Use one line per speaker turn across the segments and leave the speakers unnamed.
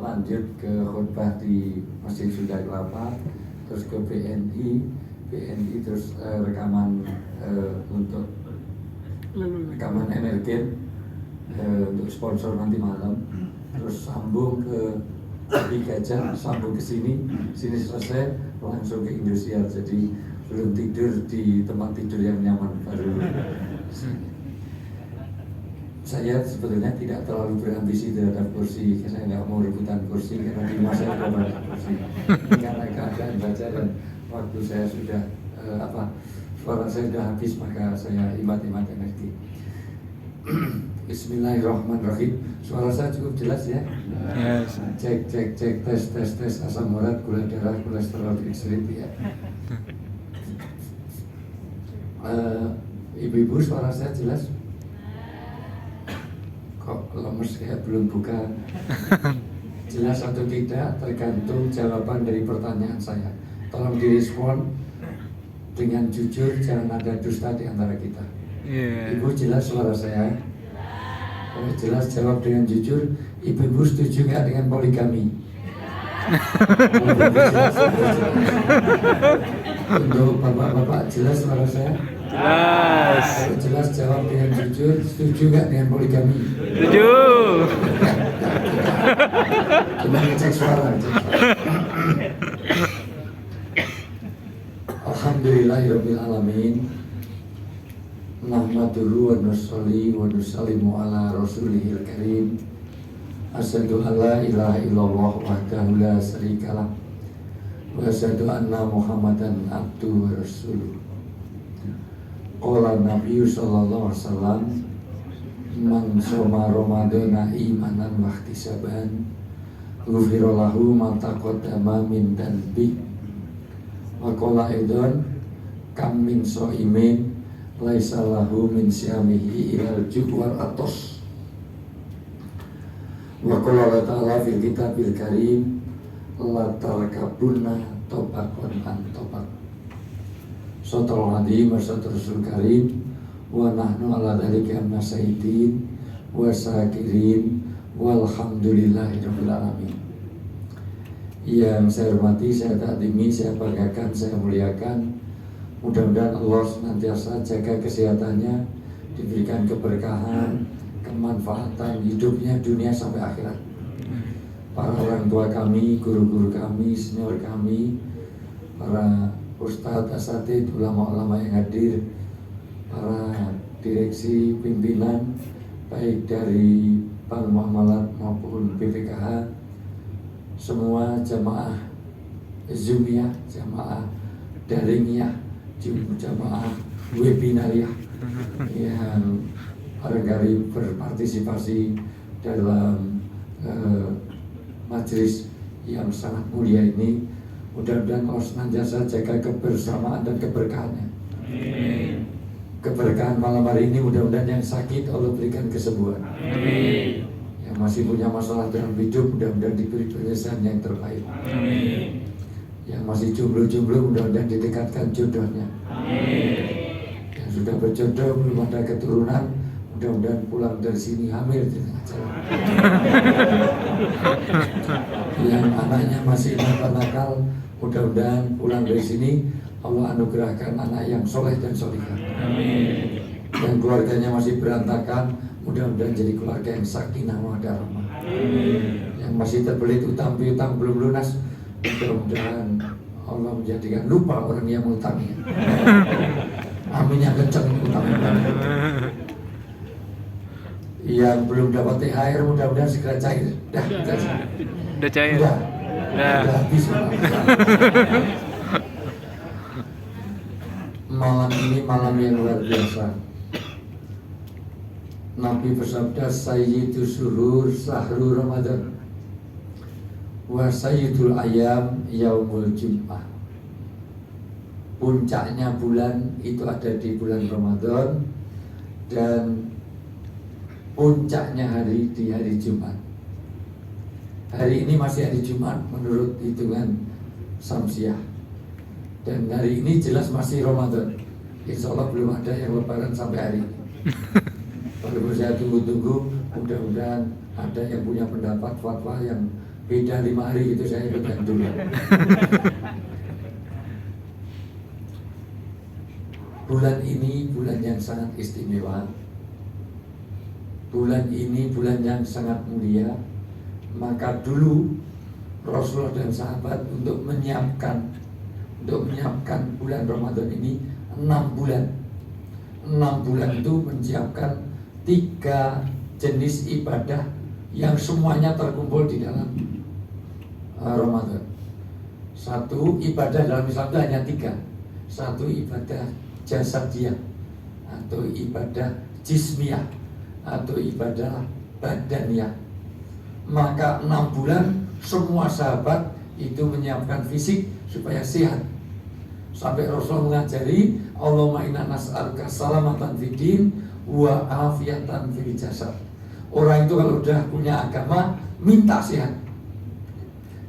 lanjut ke khutbah di Masjid Sunda Kelapa, terus ke BNI terus rekaman untuk rekaman Emergen untuk sponsor nanti malam, terus sambung ke Gajah, sambung ke sini selesai langsung ke Indosiar. Jadi belum tidur di tempat tidur yang nyaman baru. Saya sebetulnya tidak terlalu berambisi terhadap kursi, saya nggak mau rebutan kursi karena di rumah saya sudah banyak kursi. Karena keadaan baca dan waktu saya sudah suara saya sudah habis, maka saya imat energi. Bismillahirrahmanirrahim. Suara saya cukup jelas ya? Yes. Cek tes asam urat, gula darah, kolesterol, trigliserid ya. Ibu-ibu suara saya jelas? Kok lemes kayak belum buka? Jelas atau tidak tergantung jawaban dari pertanyaan saya. Tolong direspon dengan jujur, jangan ada dusta di antara kita. Ibu jelas suara saya? Kalau jelas jawab dengan jujur. Ibu-ibu setuju nggak dengan poligami? Untuk bapak-bapak jelas suara saya? Jelas. Kalau jelas jawab dengan jujur. Setuju nggak dengan poligami?
Setuju.
Cuma ngecek suara. Alhamdulillahirabbil alamin. Nahmaduhu wa nusalli wa nusallimu ala rasulihil karim. Asyhadu an la ilaha illallah wahdahu la syarikalah wa asyhadu anna Muhammadan abduhu wa rasuluh. Qala Nabi sallallahu alaihi wasallam, man shoma ramadhana imanan wa ihtisaban ghufira lahu ma taqaddama min dhanbi. Wa qala aidan kam min shaimin laisa lahu min siyamihi ilal ju' wal atos. Wa qala ta'ala fil kitabil karim la tarkabunna tobaqan an tobaq. Satrul hadim wa satrul karim wa nahnu ala dzalika masahidin wa syakirin walhamdulillahi rabbil alamin. Yang saya hormati, saya takdimi, saya banggakan, saya muliakan. Mudah-mudahan Allah senantiasa jaga kesehatannya, diberikan keberkahan, kemanfaatan hidupnya dunia sampai akhirat. Para orang tua kami, guru-guru kami, senior kami, para ustadz, asatidz, ulama-ulama yang hadir, para direksi, pimpinan, baik dari Bank Muamalat maupun BPKH, semua jamaah Zoomiyah, jamaah daringiyah, jamaah webinariah yang barangkali berpartisipasi dalam majelis yang sangat mulia ini. Mudah-mudahan Allah senantiasa jaga kebersamaan dan keberkahannya. Amin. Keberkahan malam hari ini mudah-mudahan yang sakit Allah berikan kesembuhan. Amin. Yang masih punya masalah dalam hidup mudah-mudahan diberi penyelesaian yang terbaik. Amin. Yang masih jomblo-jomblo mudah-mudahan didekatkan jodohnya. Amin. Yang sudah berjodoh belum ada keturunan mudah-mudahan pulang dari sini hamil di tengah jalan. Yang anaknya masih nakal-nakal mudah-mudahan pulang dari sini Allah anugerahkan anak yang soleh dan solihah. Amin. Yang keluarganya masih berantakan mudah-mudahan jadi keluarga yang sakinah mawaddah rahmah. Amin. Yang masih terbelit utang piutang belum lunas mudah-mudahan Allah menjadikan lupa orang yang mengutangnya. Aminnya kencang utang-utang. Yang belum dapat THR mudah-mudahan segera cair.
Udah cair.
Udah habis. Malam ini malam yang luar biasa. Nabi bersabda, Sayyidu suhur sahru Ramadan wa sayyidul ayam yaumul jum'ah. Puncaknya bulan itu ada di bulan Ramadan dan puncaknya hari di hari Jumat. Hari ini masih hari Jumat menurut hitungan Samsiah. Dan hari ini jelas masih Ramadan. Insya Allah belum ada yang lebaran sampai hari ini. Walaupun saya tunggu-tunggu, mudah-mudahan ada yang punya pendapat fatwa yang beda 5 hari itu saya ikut yang dulu. Bulan ini bulan yang sangat istimewa. Bulan ini bulan yang sangat mulia. Maka dulu Rasulullah dan sahabat untuk menyiapkan bulan Ramadan ini 6 bulan. 6 bulan itu menyiapkan 3 jenis ibadah yang semuanya terkumpul di dalam Ramadan. Satu, ibadah dalam Islam itu hanya 3. Satu, ibadah jasadiyah atau ibadah jismiyah atau ibadah badaniyah. Maka 6 bulan semua sahabat itu menyiapkan fisik supaya sehat. Sampai Rasulullah mengajari, Allahumma inna nas'aluka salamatan fid din wa afiatan fil jasad. Orang itu kalau udah punya agama minta sehat.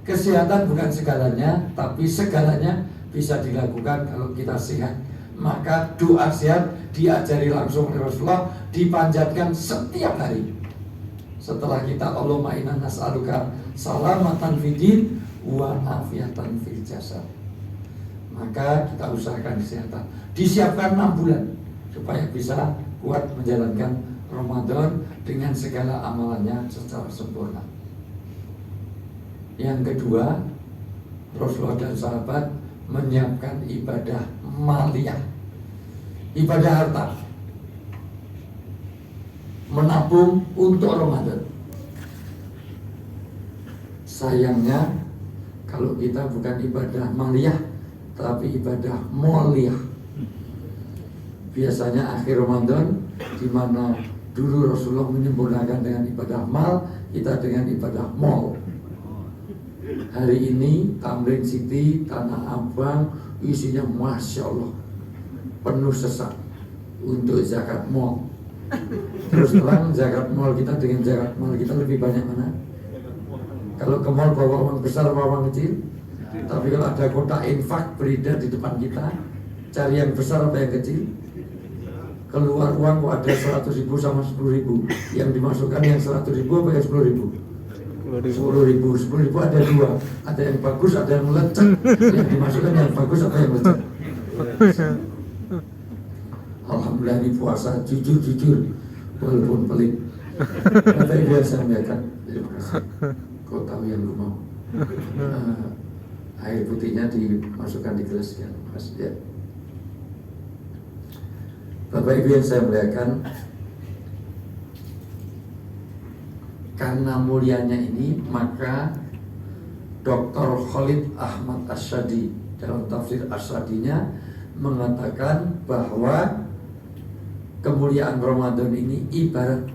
Kesehatan bukan segalanya, tapi segalanya bisa dilakukan kalau kita sehat. Maka doa sehat diajari langsung oleh Rasulullah, dipanjatkan setiap hari. Setelah kita Allahumma inna nas'aluka salamatan fid din wa afiatan fil jasad, maka kita usahakan kesehatan. Disiapkan 6 bulan supaya bisa kuat menjalankan Ramadan dengan segala amalannya secara sempurna. Yang kedua, Rasulullah dan sahabat menyiapkan ibadah maliyah, ibadah harta, menabung untuk Ramadan. Sayangnya kalau kita bukan ibadah maliyah tapi ibadah moliyah. Biasanya akhir Ramadan, di mana dulu Rasulullah menyempurnakan dengan ibadah mal, kita dengan ibadah mall. Hari ini Tamrin City, Tanah Abang isinya Masya Allah penuh sesak untuk zakat mall. Terus terang zakat mall kita dengan zakat mall kita lebih banyak mana? Kalau ke mall bawa uang besar, bawa uang kecil. Tapi kalau ada kotak infak beredar di depan kita, cari yang besar apa yang kecil? Keluar uang kok ada 100.000 sama 10.000. Yang dimasukkan yang 100.000 apa yang 10.000? 10.000 ada 2. Ada yang bagus, ada yang lecek. Yang dimasukkan yang bagus apa yang lecek? Alhamdulillah ini puasa jujur walaupun pelit. Kata ibu saya menyampaikan, terima kasih. Kau tahu yang lu mau. Air putihnya dimasukkan di gelas kan, Mas ya. Bapak Ibu yang saya muliakan, karena mulianya ini maka Dr. Khalid Ahmad Asyadi dalam tafsir Asyadinya mengatakan bahwa kemuliaan Ramadan ini ibarat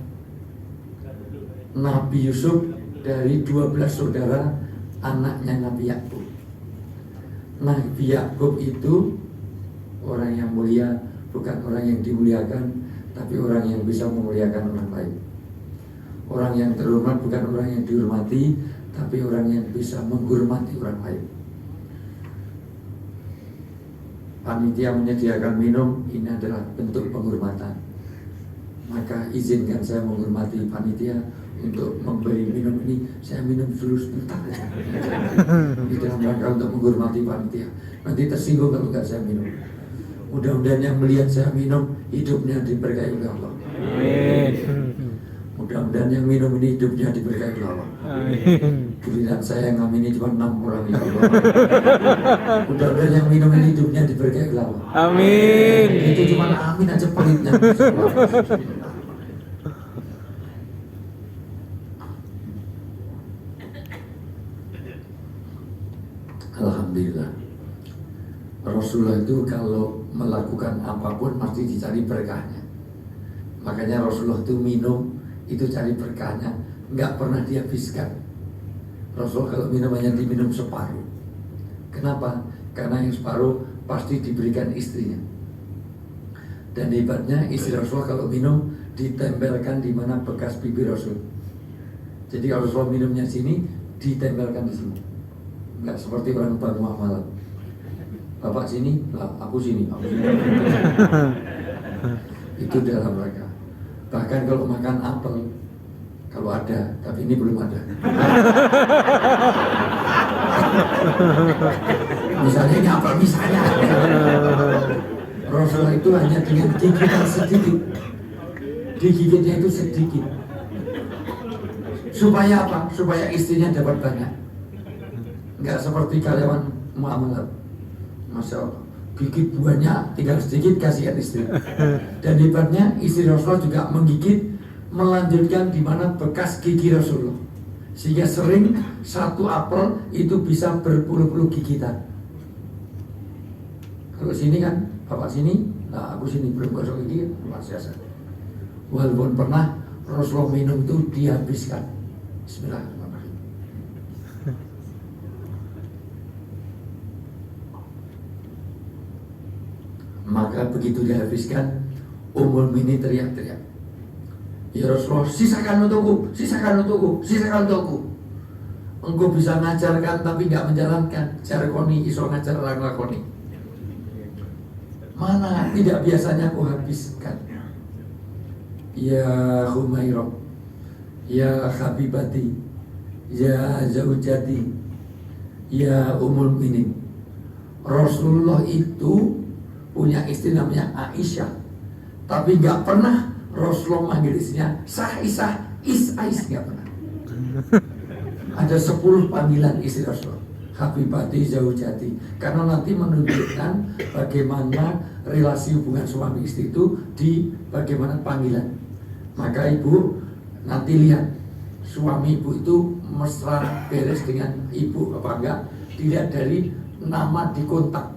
Nabi Yusuf dari 12 saudara anaknya Nabi Yakub. Nabi Yakub itu orang yang mulia, bukan orang yang dimuliakan, tapi orang yang bisa memuliakan orang lain. Orang yang terhormat bukan orang yang dihormati, tapi orang yang bisa menghormati orang lain. Panitia menyediakan minum, ini adalah bentuk penghormatan. Maka izinkan saya menghormati panitia untuk memberi minum ini. Saya minum dulu sebentar aja. Ini dalam rangka untuk menghormati panitia. Nanti tersinggung kalau nggak saya minum. Mudah-mudahan yang melihat saya minum hidupnya diberkahi oleh Allah.
Amin.
Mudah-mudahan yang minum ini hidupnya diberkahi oleh Allah.
Amin.
Giliran saya yang ngamin ini cuma 6 orang ya Allah. Mudah-mudahan yang minum ini hidupnya diberkahi oleh Allah.
Amin.
Itu cuma amin aja pelitnya. Alhamdulillah. Rasulullah itu kalau melakukan apapun pasti dicari berkahnya. Makanya Rasulullah itu minum itu cari berkahnya, nggak pernah dihabiskan. Rasulullah kalau minum hanya diminum separuh. Kenapa? Karena yang separuh pasti diberikan istrinya. Dan hebatnya istri Rasulullah kalau minum ditempelkan di mana bekas bibir Rasul. Jadi kalau Rasulullah minumnya sini ditempelkan di sini. Nggak seperti orang Banu Amalan. Bapak sini, lah aku sini, aku sini. Itu dalam mereka. Bahkan kalau makan apel, kalau ada, tapi ini belum ada. Misalnya ini apa misalnya? Rasulullah itu hanya dengan gigitan sedikit, digigitnya itu sedikit. Supaya apa? Supaya istrinya dapat banyak. Enggak seperti karyawan muamalat. Masya Allah, gigit buahnya tinggal sedikit, kasihan istri. Dan hebatnya istri Rasulullah juga menggigit, melanjutkan di mana bekas gigi Rasulullah, sehingga sering satu apel itu bisa berpuluh-puluh gigitan. Kalau sini kan, bapak sini, nah aku sini berpuluh gigi, luar biasa. Walaupun pernah Rasulullah minum itu dihabiskan. Bismillahirrahmanirrahim. Maka begitu dihabiskan, Ummul Mukminin teriak-teriak, ya Rasulullah, sisakan untukku, sisakan untukku, sisakan untukku. Engkau bisa ngajarkan tapi nggak menjalankan. Jarkoni iso ngajar orang lakoni. Mana tidak biasanya aku habiskan. Ya Humairah, ya Habibati, ya Zaujati, ya Ummul Mukminin. Rasulullah itu punya istri namanya Aisyah, tapi nggak pernah Rasulullah manggil istrinya Sah-Isah, Is-Ais, nggak pernah. Ada 10 panggilan istri Rasulullah, Habibati, Zaujati, karena nanti menunjukkan bagaimana relasi hubungan suami istri itu di bagaimana panggilan. Maka ibu nanti lihat suami ibu itu mesra beres dengan ibu apa enggak, dilihat dari nama di kontak.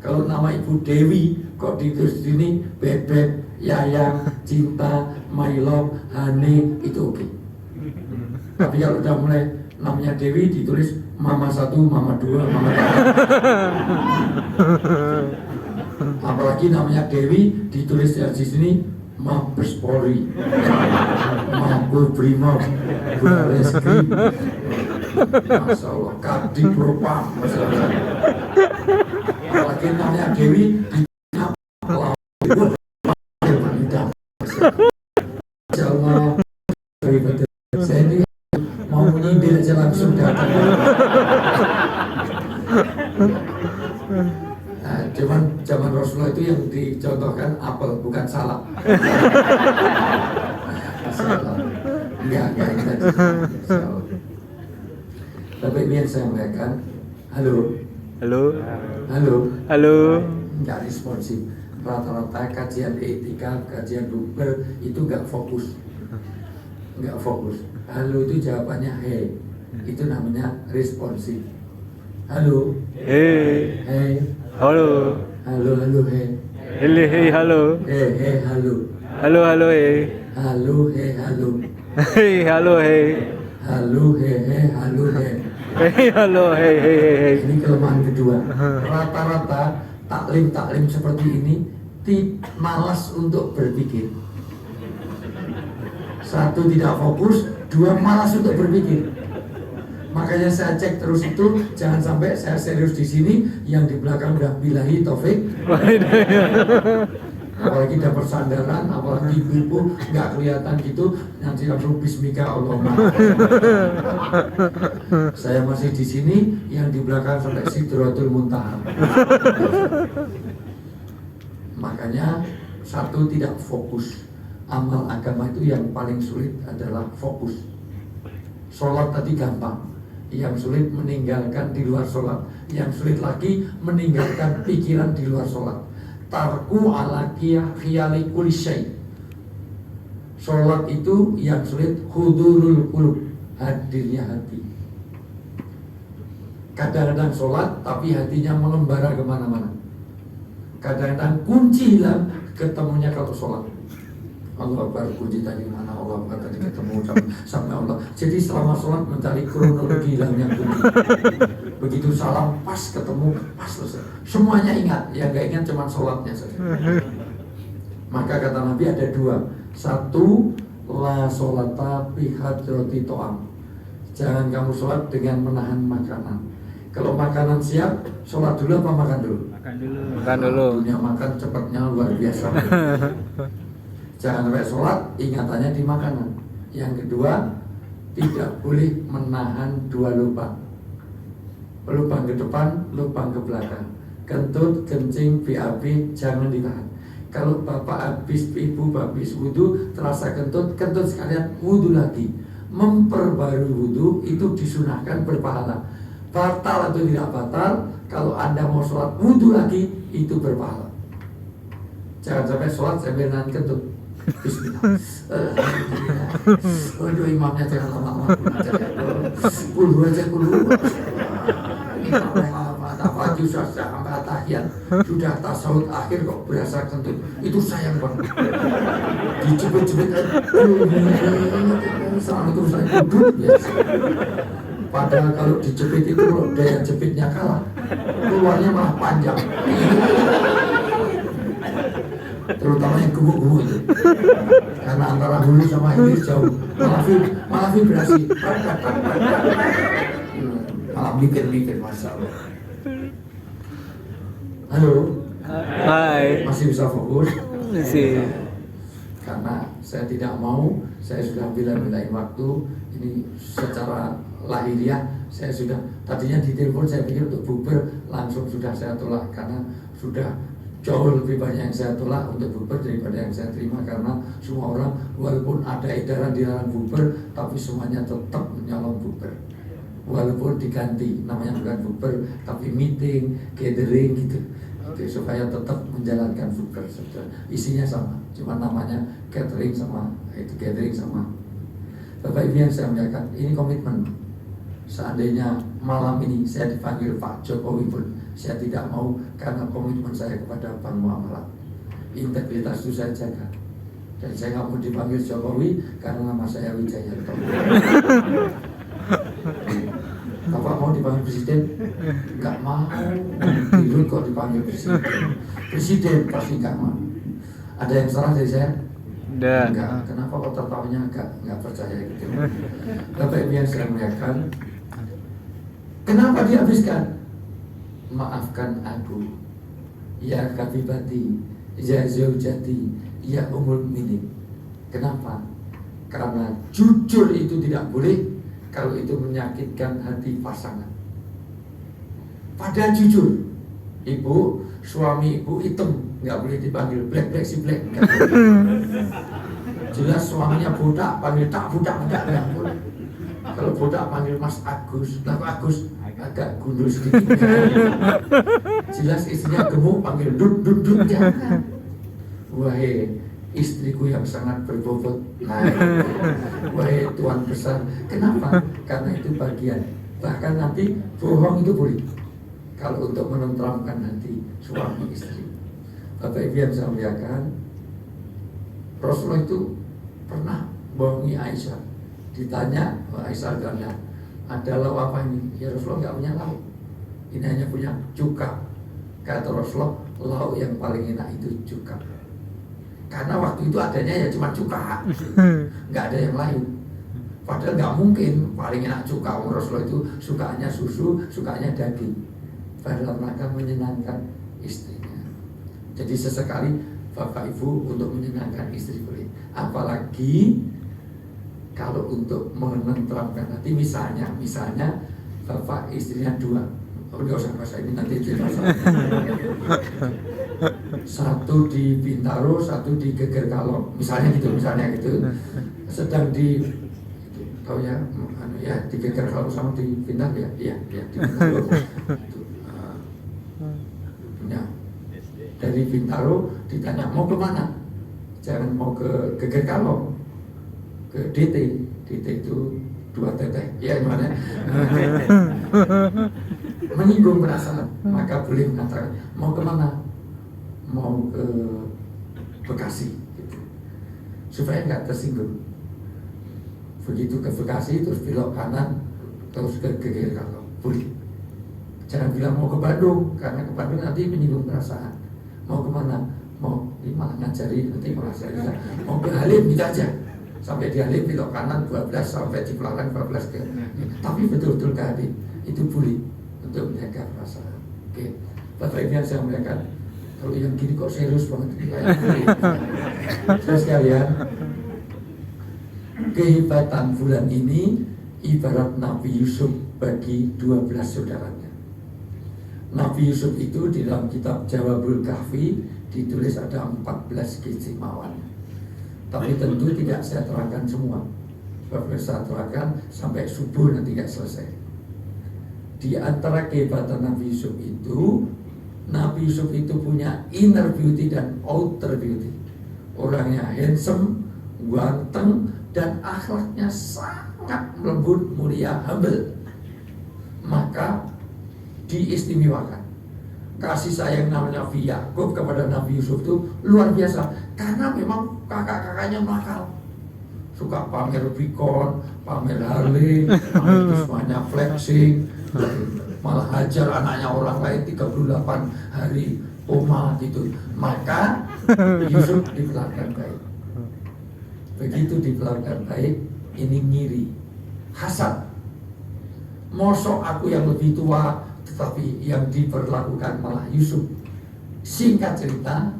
Kalau nama ibu Dewi kok ditulis di sini Bebek, Yayang, Cinta, My Love, Honey, itu oke. Tapi kalau udah mulai namanya Dewi ditulis Mama 1, Mama 2, Mama 3. Apalagi namanya Dewi ditulis di sini Mabes Polri, Mabes Brimob, Bareskrim, Masya Allah, Kadif Propam, apalagi namanya Dewi Masya Allah, saya ini mau menyindir aja langsung datang. Nah, cuman zaman Rasulullah itu yang dicontohkan apel, bukan salak. Salah. Enggak kita. Tapi ini yang saya sampaikan. Halo. Enggak responsif. Rata-rata kajian etika, kajian Google itu enggak fokus. Halo itu jawabannya hey. Itu namanya responsif. Halo.
Hey. Halo.
Halo, hey.
Hey, halo.
Hey, halo.
Halo, hey.
Halo, hey, halo.
Hey, halo, hey.
Halo, hey, halo, hey.
Hey, halo, hey.
Ini kelemahan kedua. Rata-rata taklim seperti ini malas untuk berpikir. 1, tidak fokus, 2, malas untuk berpikir. Makanya saya cek terus itu, jangan sampai saya serius di sini, yang di belakang udah bilahi taufik. Apalagi dapat sandaran, apalagi ibu nggak kelihatan gitu, nanti langsung bismika Allahumma. Saya masih di sini, yang di belakang sampai Sidratul Muntaha. Makanya 1, tidak fokus. Amal agama itu yang paling sulit adalah fokus. Sholat tadi gampang, yang sulit meninggalkan di luar sholat, yang sulit lagi meninggalkan pikiran di luar sholat. Tarku ala khiyali kulli syai. Sholat itu yang sulit hudurul qulub, hadirnya hati. Kadang-kadang sholat tapi hatinya mengembara kemana-mana. Kadang-kadang kunci hilang ketemunya kalau sholat. Allah Akbar, kunci tadi mana, Allah Akbar tadi ketemu sama Allah. Jadi selama sholat mencari kronologi hilangnya kunci. Begitu salam pas ketemu, pas selesai. Semuanya ingat, yang gak ingat cuma sholatnya saja. Maka kata Nabi ada 2. 1, la sholata bi hadrati to'am. Jangan kamu sholat dengan menahan makanan. Kalau makanan siap, sholat dulu apa makan dulu?
Makan dulu.
Dunia makan cepatnya luar biasa. Jangan sampai sholat, ingatannya di makanan. Yang kedua, tidak boleh menahan 2 lubang. lubang ke depan, lubang ke belakang. Kentut, kencing, BAB jangan ditahan. Kalau bapak habis, ibu habis wudhu, terasa kentut, kentut sekalian wudhu lagi. Memperbarui wudhu itu disunahkan berpahala. Batal atau tidak batal, kalau Anda mau sholat wudhu lagi, itu berpahala. Jangan sampai sholat sambil nahan kentut. Bismillah. Waduh, imamnya jangan lama-lama. Puluh aja. Apa sudah sampai tahiyat, sudah tasawuf akhir kok berasa kentut. Itu sayang banget. Dijepit-jepit. Assalamualaikum saya duduk biasa. Padahal kalau dijepit itu daya jepitnya kalah, keluarnya malah panjang. Terutama yang gumuk-gumuk itu, karena antara hulu sama hilir jauh, malah vibrasi, malah mikir masalah. Halo,
Hai.
masih bisa fokus?
Masih.
Karena saya tidak mau, saya sudah bilang-bilain waktu ini secara lahiriah. Saya sudah tadinya di telepon, saya pikir untuk bubar langsung sudah saya tolak, karena sudah jauh lebih banyak yang saya tolak untuk bubar daripada yang saya terima. Karena semua orang walaupun ada edaran dilarang bubar, tapi semuanya tetap menyalon bubar, walaupun diganti namanya bukan bubar tapi meeting, gathering gitu, supaya tetap menjalankan bubar. Isinya sama, cuma namanya gathering sama itu gathering sama. Bapak Ibu yang saya muliakan, ini komitmen. Seandainya malam ini saya dipanggil Pak Jokowi pun saya tidak mau, karena komitmen saya kepada Bank Muamalat. Integritas itu saya jaga. Dan saya nggak mau dipanggil Jokowi karena nama saya Wijayanto. Bapak mau dipanggil presiden? Nggak mau. Dirut kok dipanggil presiden. Presiden pasti nggak mau. Ada yang salah dari saya? Enggak. Kenapa kok tertawanya nggak percaya gitu? Bapak Ibu yang saya muliakan, kenapa dihabiskan? Maafkan aku, ya Habibati, ya Zaujati, ya Ummul Minin. Kenapa? Karena jujur itu tidak boleh kalau itu menyakitkan hati pasangan. Padahal jujur, ibu, suami ibu hitam, nggak boleh dipanggil black si black. Jelas suaminya botak, panggil tak botak nggak boleh. Kalau botak panggil Mas Agus, Mas Agus agak gundul sedikit. Jelas istrinya gemuk, panggil dud jangan. Wahai istriku yang sangat berbobot, wahai Tuan besar. Kenapa? Karena itu bagian. Bahkan nanti bohong itu boleh, kalau untuk menenteramkan hati suami istri. Bapak Ibu yang saya muliakan, Rasulullah itu pernah bohongi Aisyah. Ditanya, Aisyah tanya, ada lauk apa ini? Ya Rasulullah nggak punya lauk, ini hanya punya cuka. Kata Rasulullah, lauk yang paling enak itu cuka. Karena waktu itu adanya ya cuma cuka, nggak ada yang lain. Padahal nggak mungkin paling enak cuka. Rasulullah itu sukanya susu, sukanya daging, dalam rangka menyenangkan istrinya. Jadi sesekali Bapak Ibu untuk menyenangkan istri boleh. Apalagi kalau untuk menenteramkan hati, misalnya Bapak istrinya dua. Udah usah bahasa ini, nanti cerita. Satu di Bintaro, satu di Geger Kalong, misalnya gitu. Sedang di tahu ya, di Geger Kalong sama di Bintaro ya, di Bintaro. Dari Bintaro ditanya mau ke mana? Jangan mau ke Geger Kalong, ke DT itu 2 teteh, ya gimana? Menyinggung perasaan, maka boleh mengatakan mau ke mana? Mau ke Bekasi, gitu. Supaya nggak tersinggung. Begitu ke Bekasi terus belok kanan terus ke Geger Kalong, boleh. Jangan bilang mau ke Bandung, karena ke Bandung nanti menyinggung perasaan. Mau kemana? Mau malah ngajari nanti merasa bisa. Mau ke Halim gitu aja. Sampai di Halim belok kanan 12 sampai di Pelanggan 12 ke. Tapi betul-betul ke Halim itu boleh untuk menjaga perasaan. Oke. Bapak Ibu yang saya muliakan, kalau yang gini kok serius banget saya sekalian, kehebatan bulan ini ibarat Nabi Yusuf bagi 12 saudaranya. Nabi Yusuf itu di dalam kitab Jawabul Kahfi ditulis ada 14 keistimewaan. Tapi tentu tidak saya terangkan semua. Sebab saya terangkan sampai subuh nanti tidak selesai. Di antara kehebatan Nabi Yusuf itu punya inner beauty dan outer beauty. Orangnya handsome, ganteng, dan akhlaknya sangat lembut, mulia, humble. Maka diistimewakan. Kasih sayang Nabi Yakub kepada Nabi Yusuf itu luar biasa, karena memang kakak-kakaknya nakal, suka pamer Bicon, pamer Harley, itu semuanya flexing, malah hajar anaknya orang lain 38 hari koma gitu. Maka Yusuf diperlakukan baik. Begitu diperlakukan baik, ini ngiri, hasad. Mosok aku yang lebih tua, tetapi yang diperlakukan malah Yusuf. Singkat cerita,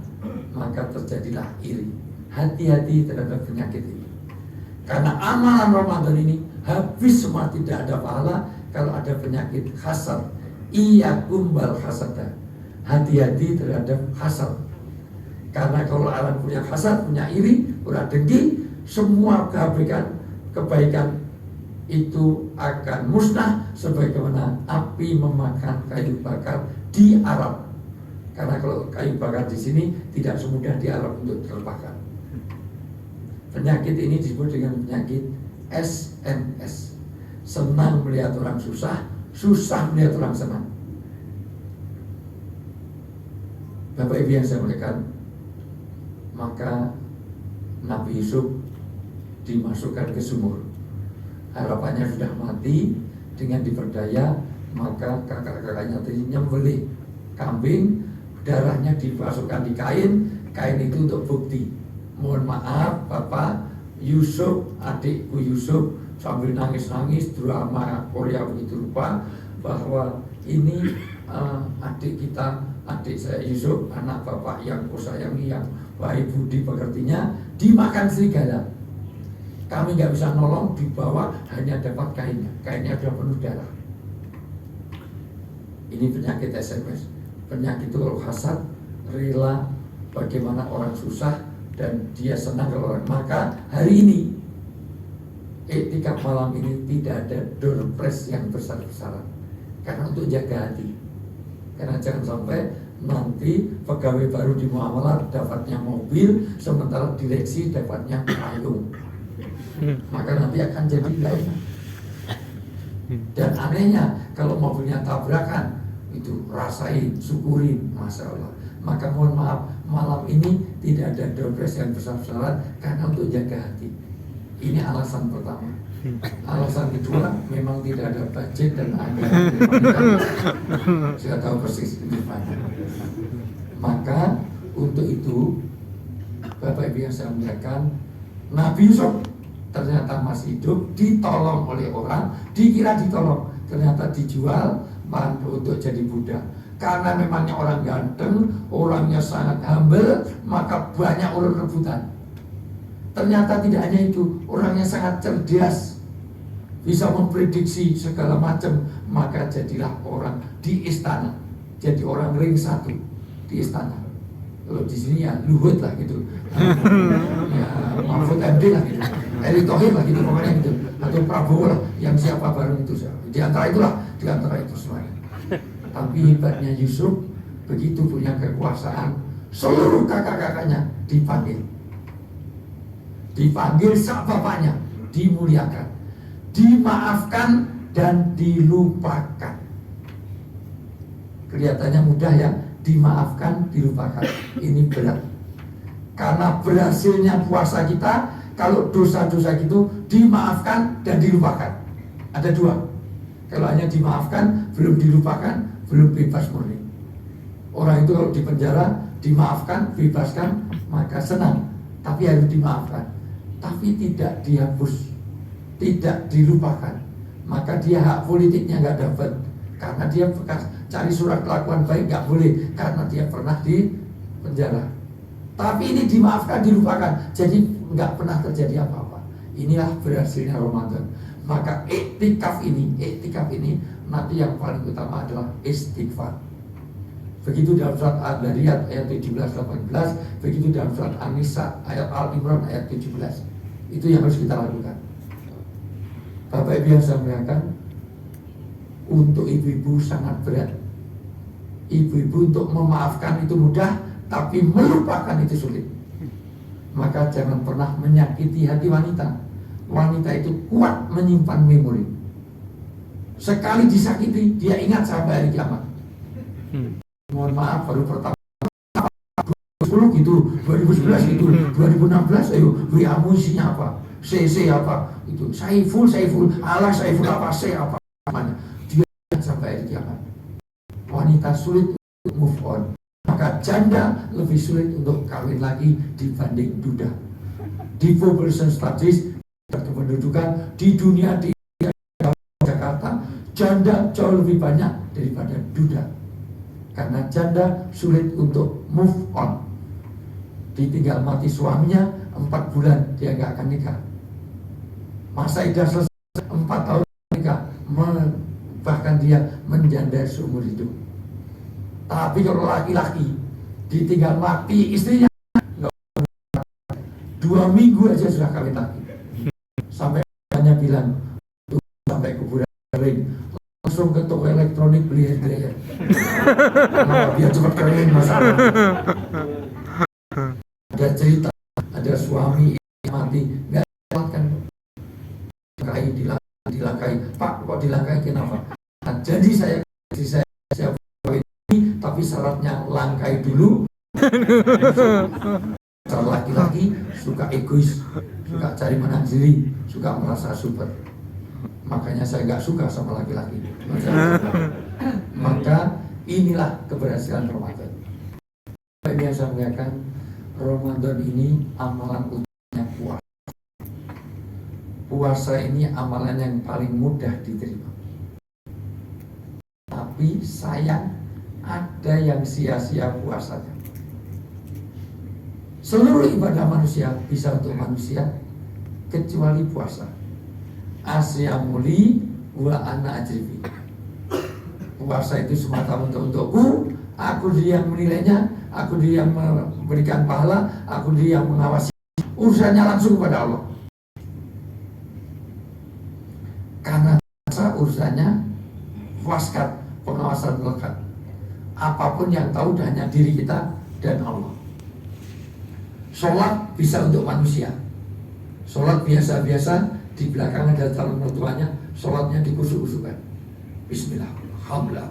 maka terjadilah iri. Hati-hati terhadap penyakit ini. Karena amalan Ramadan ini habis semua, tidak ada pahala kalau ada penyakit hasad. Iya kumbal hasada. Hati-hati terhadap hasad. Karena kalau orang punya hasad, punya iri, punya dengki, semua kebaikan itu akan musnah sebagaimana api memakan kayu bakar di Arab. Karena kalau kayu bakar di sini tidak semudah di Arab untuk terbakar. Penyakit ini disebut dengan penyakit SMS. Senang melihat orang susah, susah melihat orang senang. Bapak Ibu yang saya muliakan, maka Nabi Yusuf dimasukkan ke sumur. Harapannya sudah mati, dengan diperdaya, maka kakak-kakaknya tadi nyembelih kambing, darahnya dimasukkan di kain, kain itu untuk bukti. Mohon maaf Bapak Yusuf, adikku Yusuf, sambil nangis-nangis drama Korea begitu rupa, bahwa ini adik kita, adik saya Yusuf, anak Bapak yang kusayangi, yang baik budi pekertinya, dimakan serigala. Kami nggak bisa nolong, dibawa hanya dapat kainnya. Kainnya sudah penuh darah. Ini penyakit SMS. Penyakit itu kalau hasad, rela bagaimana orang susah dan dia senang kalau orang. Maka hari ini, etika malam ini tidak ada door prize yang besar-besaran. Karena untuk jaga hati. Karena jangan sampai nanti pegawai baru di muamalah dapatnya mobil, sementara direksi dapatnya payung. Maka nanti akan jadi gak enak. Dan anehnya kalau mobilnya tabrakan, itu rasain, syukurin, Masya Allah. Maka mohon maaf, malam ini tidak ada dompet yang besar-besaran karena untuk jaga hati. Ini alasan pertama. Alasan kedua, memang tidak ada budget dan anggaran. Saya tahu persis di mana. Maka untuk itu, Bapak Ibu yang saya muliakan, Nabi Yusuf ternyata masih hidup, ditolong oleh orang, dikira ditolong, ternyata dijual untuk jadi budak. Karena memangnya orang ganteng, orangnya sangat humble, maka banyak orang rebutan. Ternyata tidak hanya itu, orangnya sangat cerdas, bisa memprediksi segala macam, maka jadilah orang di istana, jadi orang ring satu di istana. Kalau di sini ya Luhut lah gitu, ya Mahfud MD lah gitu, Erick Thohir lah gitu pokoknya gitu, atau Prabowo lah, yang siapa bareng itu di antara itu semuanya. Tapi hebatnya Yusuf, begitu punya kekuasaan, seluruh kakak-kakaknya dipanggil sak bapaknya, dimuliakan, dimaafkan dan dilupakan. Kelihatannya mudah ya, dimaafkan, dilupakan. Ini berat. Karena berhasilnya puasa kita, kalau dosa-dosa itu dimaafkan dan dilupakan. Ada dua. Kalau hanya dimaafkan, belum dilupakan, belum bebas murni. Orang itu kalau di penjara, dimaafkan, bebaskan, maka senang. Tapi harus dimaafkan. Tapi tidak dihapus, tidak dilupakan. Maka dia hak politiknya nggak dapat. Karena dia bekas cari surat kelakuan baik nggak boleh, karena dia pernah di penjara. Tapi ini dimaafkan, dilupakan, jadi nggak pernah terjadi apa-apa. Inilah berhasilnya Ramadan. Maka iktikaf ini nanti yang paling utama adalah istighfar. begitu dalam surat Al-Dariyat ayat 17-18, begitu dalam surat An-Nisa ayat Al-Imran ayat 17. Itu yang harus kita lakukan. Bapak Ibu yang saya muliakan, untuk ibu-ibu sangat berat. Ibu-ibu untuk memaafkan itu mudah, tapi melupakan itu sulit. Maka jangan pernah menyakiti hati wanita. Wanita itu kuat menyimpan memori. Sekali disakiti, dia ingat sampai hari kiamat. Mohon maaf, baru pertama 2010 gitu, 2011 gitu, 2016 ayo WA-mu isinya apa, CC apa, itu Saiful, ala Saiful apa, C apa, dia ingat sampai hari kiamat. Wanita sulit untuk move on, maka janda lebih sulit untuk kawin lagi dibanding duda. Di population studies kependudukan di dunia di Jakarta, janda jauh lebih banyak daripada duda. Karena janda sulit untuk move on. Ditinggal mati suaminya 4 bulan dia nggak akan nikah. Masa idah selesai 4 tahun nikah, bahkan dia menjanda seumur hidup. Tapi kalau laki-laki ditinggal mati istrinya 2 minggu aja sudah kawin lagi. Sampai hanya bilang sampai kuburan kering, langsung ke toko elektronik beli hair dryer. Biar cepat kering masalah. Ada cerita, ada suami mati nggak kan, dilangkai. Pak, kok dilangkai kenapa? Nah, jadi saya ini, tapi syaratnya langkai dulu. Kalau laki-laki suka egois, suka cari menang diri, suka merasa super. Makanya saya nggak suka sama laki-laki. Maka inilah keberhasilan Ramadan. Ini yang saya muliakan, Ramadan ini amalan utamanya puasa. Puasa ini amalan yang paling mudah diterima. Tapi sayang, ada yang sia-sia puasanya. Seluruh ibadah manusia bisa untuk manusia kecuali puasa. Asyamuli wa ana ajribi. Puasa itu semata-mata untukku, aku dia yang menilainya, aku dia yang memberikan pahala, aku dia yang mengawasi. Urusannya langsung kepada Allah. Karena puasa urusannya waskat, pengawasan melekat. Apapun yang tahu hanya diri kita dan Allah. Sholat bisa untuk manusia. Sholat biasa-biasa, di belakang ada calon mertuanya, sholatnya dikusuk-kusukan. Bismillah, alhamdulillah,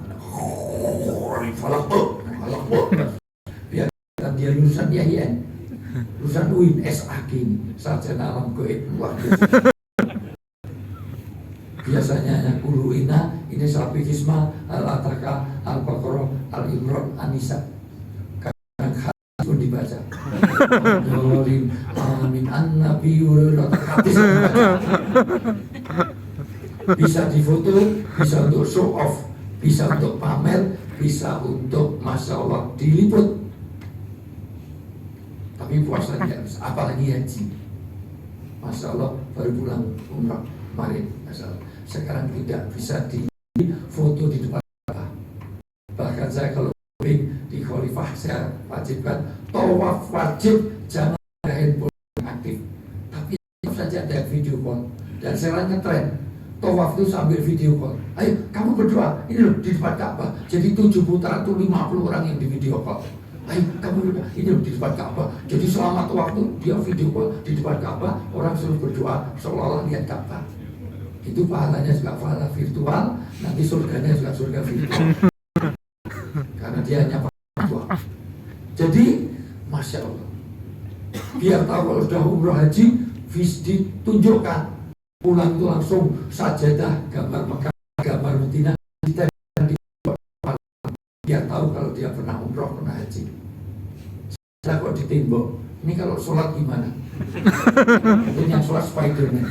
biar dia lulusan IAIN, lulusan UIN, SAG ini, sarjana alam gaib luar biasa. Biasanya yang uluina ini Sapi Kisma, Al-Ataka, Al-Baqarah, Al-Imran, An-Nisa. Kadang hadis pun dibaca. Amin an-Nabi hadis dibaca. Bisa difoto, bisa untuk show off, bisa untuk pamer, bisa untuk Masya Allah diliput. Tapi puasa tidak bisa, apalagi haji. Masya Allah baru pulang umrah kemarin, Masya Allah. Sekarang tidak bisa di foto di depan Ka'bah. Bahkan saya kalau di khalifah saya wajibkan tawaf wajib, jangan ada handphone aktif. Tapi saja ada video call. Dan sekarang ngetren tawaf itu sambil video call. Ayo kamu berdoa, ini loh di depan Ka'bah. Jadi 7 putaran itu 50 orang yang di video call. Ayo kamu berdoa, ini loh di depan Ka'bah. Jadi selama waktu dia video call di depan Ka'bah, orang suruh berdoa seolah-olah lihat Ka'bah. Itu pahalanya juga pahala virtual, nanti surganya juga surga virtual. Karena dia hanya virtual. Jadi, Masya Allah, biar tahu kalau sudah umroh haji, ditunjukkan. Pulang itu langsung sajadah, gambar Mekah, gambar Madinah, biar tahu kalau dia pernah umroh, pernah haji. Saya kok di tembok, ini kalau sholat gimana? Ini yang sholat Spiderman,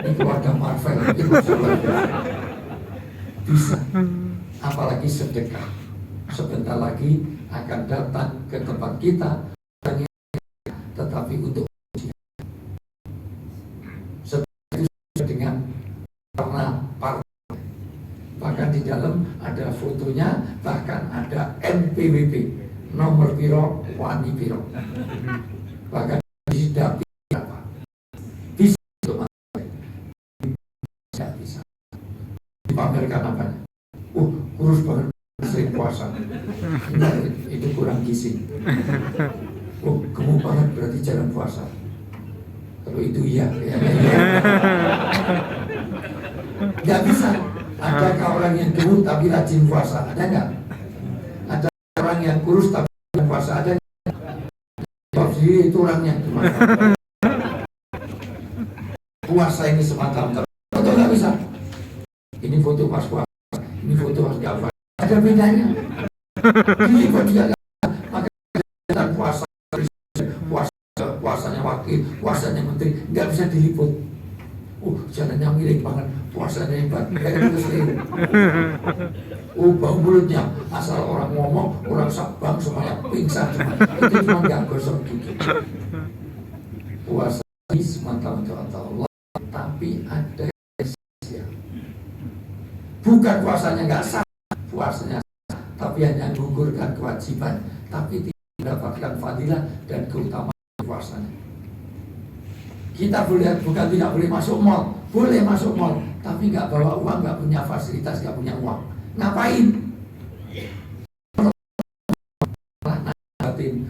ini keluarga Marvel, ini bisa. Apalagi sedekah, sebentar lagi akan datang ke tempat kita, tetapi untuk sedekah itu dengan karena partai. Bahkan di dalam ada fotonya, bahkan ada NPWP, nomor piro, wani piro. Bahkan tidak apa bisa untuk tidak bisa dipamerkan apanya. Kurus banget, sering puasa. Enggak, itu kurang gizi. Gemuk banget berarti jarang puasa. Kalau itu iya. Nggak bisa. Adakah orang yang gemuk tapi rajin puasa? Ada nggak? Ada orang yang kurus tapi rajin puasa? Ada nggak? Itu orangnya. Puasa ini semata-mata. Foto nggak bisa. Ini foto pas puasa. Ini foto pas nggak puasa. Ada bedanya. Ini kok juga maka puasa, puasanya wakil, puasanya menteri nggak bisa diliput. Jalannya miring banget, puasanya hebat, kayak gitu sering. Bau mulutnya, asal orang ngomong, orang sabang semuanya pingsan semua. Itu cuma nggak gosok gigi. Puasa ini semata-mata Allah, tapi ada esensinya. Bukan puasanya nggak sah, puasanya sah, tapi hanya menggugurkan kewajiban, tapi tidak mendapatkan fadilah dan keutamaan puasanya. Kita bukan tidak boleh masuk mall, boleh masuk mall, tapi nggak bawa uang, nggak punya fasilitas, nggak punya uang. Ngapain? Natin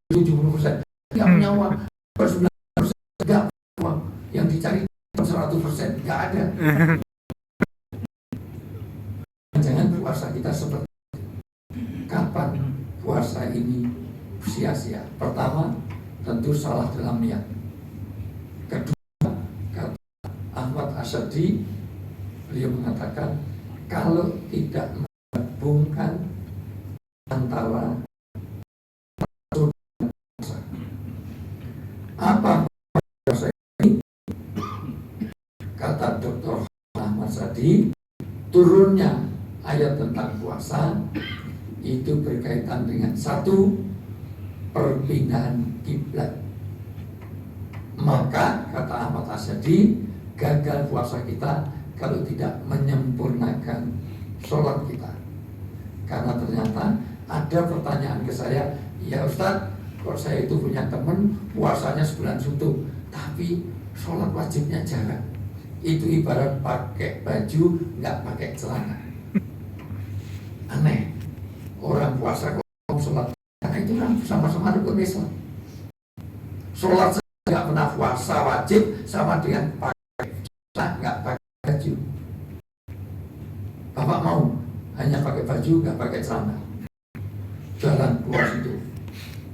70% nggak punya uang, 90% nggak punya uang, yang dicari 100% nggak ada. Jangan puasa kita seperti kapan puasa ini sia-sia. Pertama, tentu salah dalam niat. Kedua, kata Ahmad Asyadi, beliau mengatakan kalau tidak menggabungkan antara apa puasa ini, kata Dr. Ahmad Asyadi, turunnya ayat tentang puasa itu berkaitan dengan satu, perpindahan kiblat. Maka kata Ahmad Asyadi, gagal puasa kita kalau tidak menyempurnakan sholat kita. Karena ternyata ada pertanyaan ke saya, ya Ustadz, kalau saya itu punya teman puasanya sebulan suntuk, tapi sholat wajibnya jarang. Itu ibarat pakai baju nggak pakai celana. Aneh, orang puasa kok sholat, karena itu kan sama-sama rukun Islam. Sholat nggak pernah puasa wajib sama dengan pakai nggak pakai baju. Bapak mau hanya pakai baju nggak pakai celana, jalan keluar situ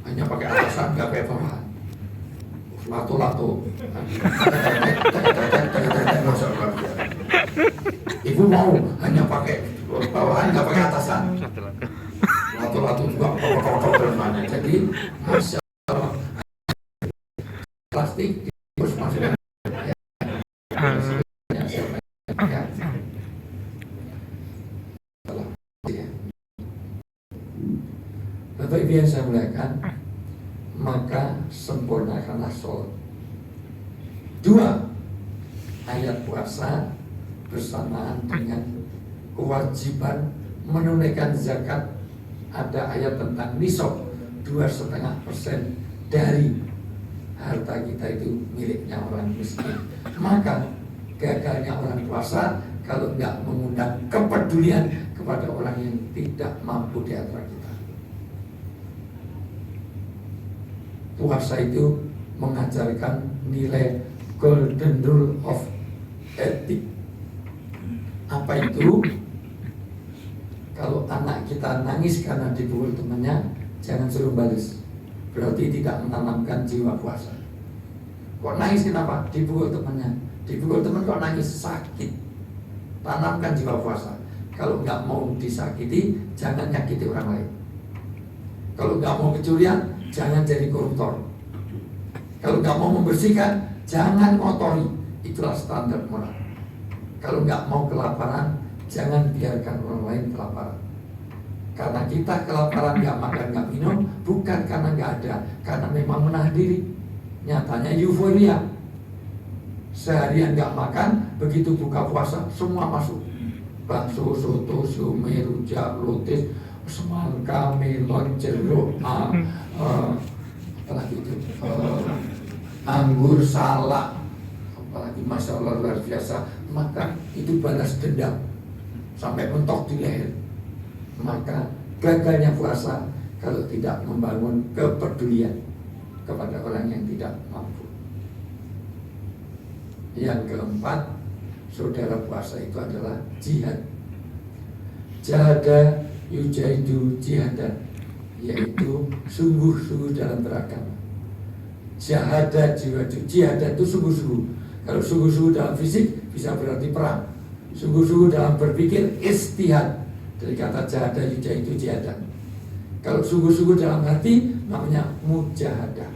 hanya pakai atasan nggak pakai bawahan, lato-lato. Ibu mau hanya pakai bawahan nggak pakai atasan, lato-lato juga kotor-kotor mana. Jadi masya Allah, plastik terus masukkan Bapak Ibu yang saya muliakan, maka sempurnakanlah sholat. Dua, ayat puasa bersamaan dengan kewajiban menunaikan zakat. Ada ayat tentang nisab 2,5% dari harta kita itu miliknya orang miskin. Maka gagalnya orang puasa kalau nggak mengundang kepedulian kepada orang yang tidak mampu di antara kita. Puasa itu mengajarkan nilai golden rule of ethics. Apa itu? Kalau anak kita nangis karena dipukul temannya, jangan suruh balas. Berarti tidak menanamkan jiwa puasa. Kok nangis kenapa? Dipukul temannya. Dipukul teman kok nangis, sakit. Tanamkan jiwa puasa. Kalau nggak mau disakiti, jangan nyakiti orang lain. Kalau nggak mau kecurian, jangan jadi koruptor. Kalau nggak mau membersihkan, jangan ngotori. Itulah standar moral. Kalau nggak mau kelaparan, jangan biarkan orang lain kelaparan. Karena kita kelaparan, nggak makan, nggak minum, bukan karena nggak ada, karena memang menahan diri. Nyatanya euforia. Seharian nggak makan, begitu buka puasa, semua masuk. bakso, soto, siomay, rujak, lotis, semangka, melon, jeruk, apalagi itu, anggur, salak, apalagi masya Allah luar biasa. Maka itu balas dendam sampai mentok di leher. Maka gagalnya puasa kalau tidak membangun kepedulian kepada orang yang tidak mampu. Yang keempat, saudara, puasa itu adalah jihad. Jahada yujahidu jihadan, yaitu sungguh-sungguh dalam beragama. Jahada jihad itu sungguh-sungguh. Kalau sungguh-sungguh dalam fisik bisa berarti perang. Sungguh-sungguh dalam berpikir istihad, dari kata jahada yujahidu jihadan. Kalau sungguh-sungguh dalam hati namanya mujahadah.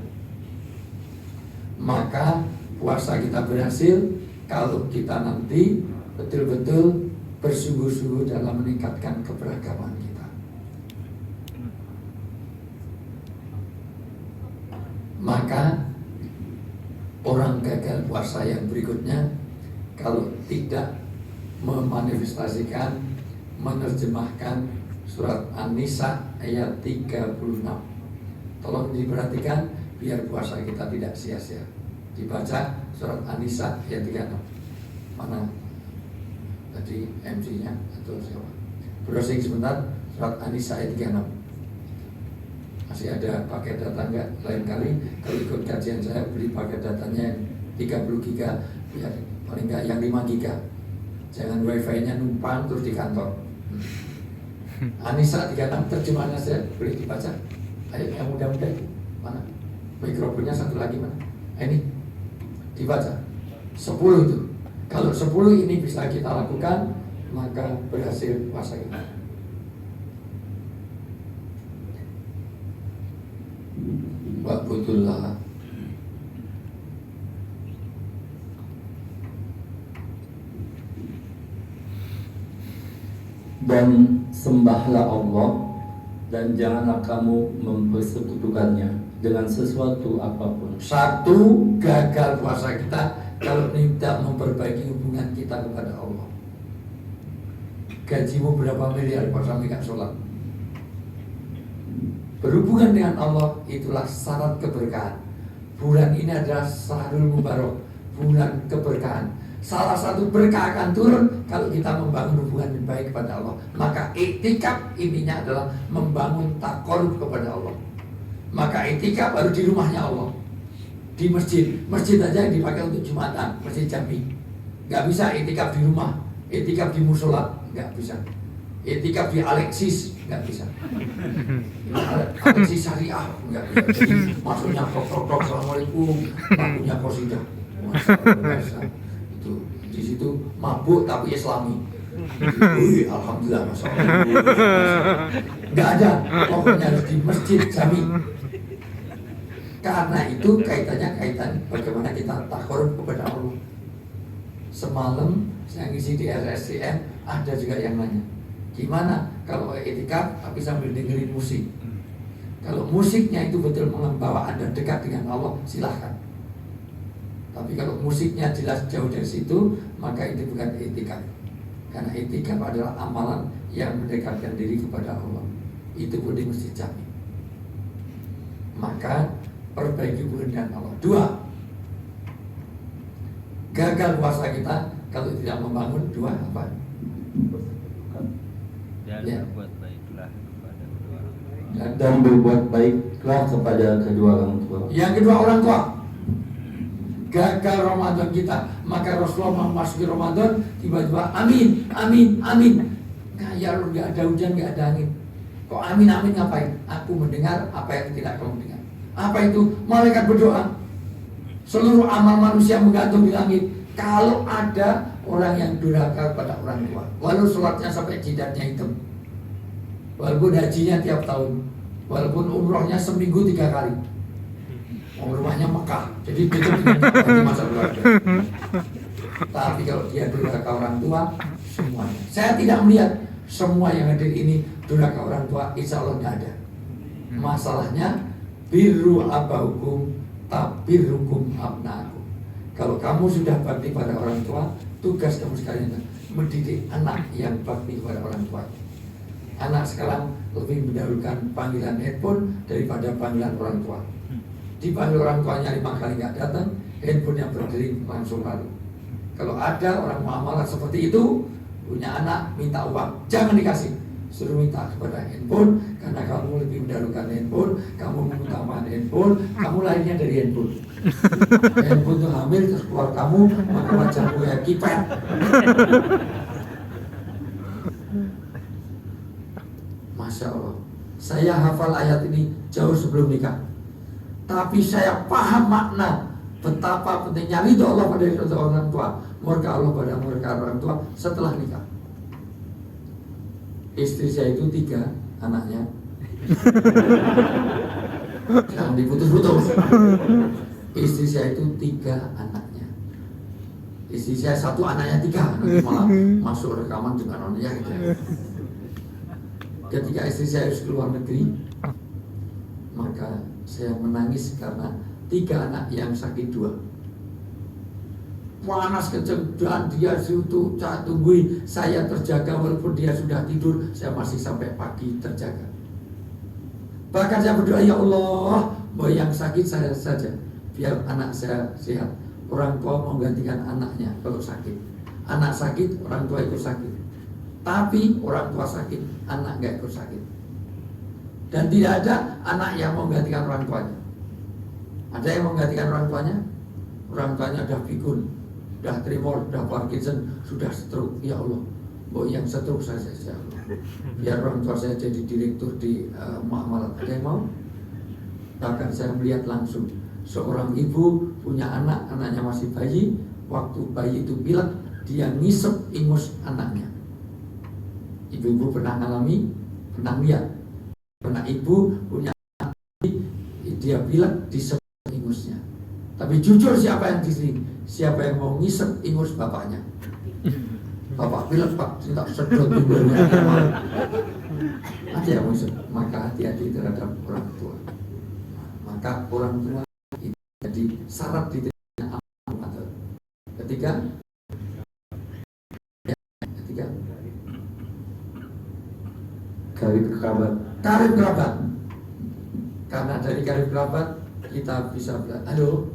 Maka puasa kita berhasil kalau kita nanti betul-betul bersungguh-sungguh dalam meningkatkan keberagaman kita. Maka orang gagal puasa yang berikutnya kalau tidak memanifestasikan, menerjemahkan surat An-Nisa ayat 36. Tolong diperhatikan biar puasa kita tidak sia-sia. Dibaca surat An-Nisa ayat 36. Mana tadi MC-nya atau siapa? Browsing sebentar, surat An-Nisa ayat 36. Masih ada paket data enggak? Lain kali kalau ikut kajian saya beli paket datanya 30 giga, biar paling enggak yang 5 giga. Jangan wifi-nya numpang terus di kantor. An-Nisa 36 terjemahannya saya boleh dibaca. Ayo yang muda-muda itu mana? Mikrofonnya satu lagi mana? Ini dibaca 10 itu. Kalau 10 ini bisa kita lakukan, maka berhasil puasa kita. Wa'budullah
dan sembahlah Allah dan janganlah kamu mempersekutukannya dengan sesuatu apapun.
Satu, gagal puasa kita kalau tidak memperbaiki hubungan kita kepada Allah. Gajimu berapa miliar kok sampai gak sholat? Berhubungan dengan Allah itulah syarat keberkahan. Bulan ini adalah Syahrul Mubarak, bulan keberkahan. Salah satu berkah akan turun kalau kita membangun hubungan yang baik kepada Allah. Maka iktikaf intinya adalah membangun taqarrub kepada Allah. Maka iktikaf baru di rumahnya Allah, di masjid. Masjid aja yang dipakai untuk Jumatan, Masjid Jami. Gak bisa iktikaf di rumah, iktikaf di musola, gak bisa. Iktikaf di Alexis, gak bisa. Alexis syariah, gak bisa. Jadi masuknya tok, assalamualaikum, lakunya qasidah. Masya itu di situ mabuk tapi Islami. Wih, alhamdulillah, masya Allah. Gak ada, pokoknya harus di Masjid Jami. Karena itu kaitan bagaimana kita taqarrub kepada Allah. Semalam saya ngisi di RSCM, ada juga yang nanya, gimana kalau iktikaf tapi sambil dengerin musik? Kalau musiknya itu betul membawa Anda dekat dengan Allah, silahkan. Tapi kalau musiknya jelas jauh dari situ, maka itu bukan iktikaf. Karena iktikaf adalah amalan yang mendekatkan diri kepada Allah. Itu pun di Masjid Jami. Maka perbaiki hubungan dengan Allah. 2, gagal puasa kita kalau tidak membangun 2 apa?
Dan berbuat baiklah kepada kedua orang tua.
Dan berbuat baiklah kepada kedua orang tua.
Yang kedua, orang tua. Gagal Ramadan kita, maka Rasulullah memasuki Ramadan tiba-tiba amin. Kayak nggak ada hujan, nggak ada angin. Kok amin ngapain? Aku mendengar apa yang tidak kamu dengar. Apa itu? Malaikat berdoa. Seluruh amal manusia menggantung di langit. Kalau ada orang yang durhaka pada orang tua, walau sholatnya sampai jidatnya hitam, walaupun hajinya tiap tahun, walaupun umrohnya seminggu 3 kali, rumahnya Mekah, jadi betul dengan masa keluarga. Tapi kalau dia durhaka orang tua, semuanya. Saya tidak melihat semua yang hadir ini durhaka orang tua, insya Allah tidak ada. Masalahnya birru abahukum tabirrukum abnaakum. Kalau kamu sudah bakti pada orang tua, tugas kamu sekalian mendidik anak yang bakti kepada orang tua. Anak sekarang lebih mendahulukan panggilan handphone daripada panggilan orang tua. Dipanggil orang tuanya 5 kali nggak datang, handphone yang berdering langsung lalu. Kalau ada orang muamalah seperti itu, punya anak minta uang, jangan dikasih, suruh minta kepada handphone, karena kamu lebih mendahulukan handphone, kamu mengutamakan handphone, kamu lahirnya dari handphone. Handphone itu hamil terus keluar kamu, maka wajahmu kayak kipet. Masya Allah, saya hafal ayat ini jauh sebelum nikah, tapi saya paham makna betapa pentingnya ridho Allah pada ridho orang tua, murka Allah pada murka orang tua setelah nikah. Istri saya itu 3 anaknya. Jangan diputus-putus. Istri saya itu 3 anaknya. Istri saya 1 anaknya 3, nanti malah masuk rekaman dengan onnya gitu. Ketika istri saya harus keluar negeri, maka saya menangis karena 3 anak yang sakit 2. Panas kenceng dan dia situ tungguin saya terjaga walaupun dia sudah tidur, saya masih sampai pagi terjaga. Bahkan saya berdoa, ya Allah, bahwa yang sakit saya saja, biar anak saya sehat. Orang tua mau gantikan anaknya kalau sakit. Anak sakit, orang tua ikut sakit. Tapi orang tua sakit, anak gak ikut sakit. Dan tidak ada anak yang mau gantikan orang tuanya. Ada yang mau gantikan orang tuanya? Orang tuanya udah pikun, udah tremor, udah Parkinson, sudah stroke. Ya Allah, bahwa yang stroke saya ya Allah. Biar orang tua saya jadi direktur di muamalah. Ada yang mau? Bahkan saya melihat langsung seorang ibu punya anak, anaknya masih bayi. Waktu bayi itu pilek, dia ngisep ingus anaknya. Ibu-ibu pernah ngalami, pernah lihat. Pernah ibu punya anak, dia pilek disep ingusnya. Tapi jujur siapa yang di sini? Siapa yang mau ngisep ingus bapaknya? Bapak pilek pak, tidak sedot ibunya. Ada yang ngisep. Maka hati-hati terhadap orang tua. Maka orang tua itu jadi syarat diterima amal. Ketiga,
karib kerabat.
karib kerabat. Karena dari karib kerabat kita bisa belajar. Halo.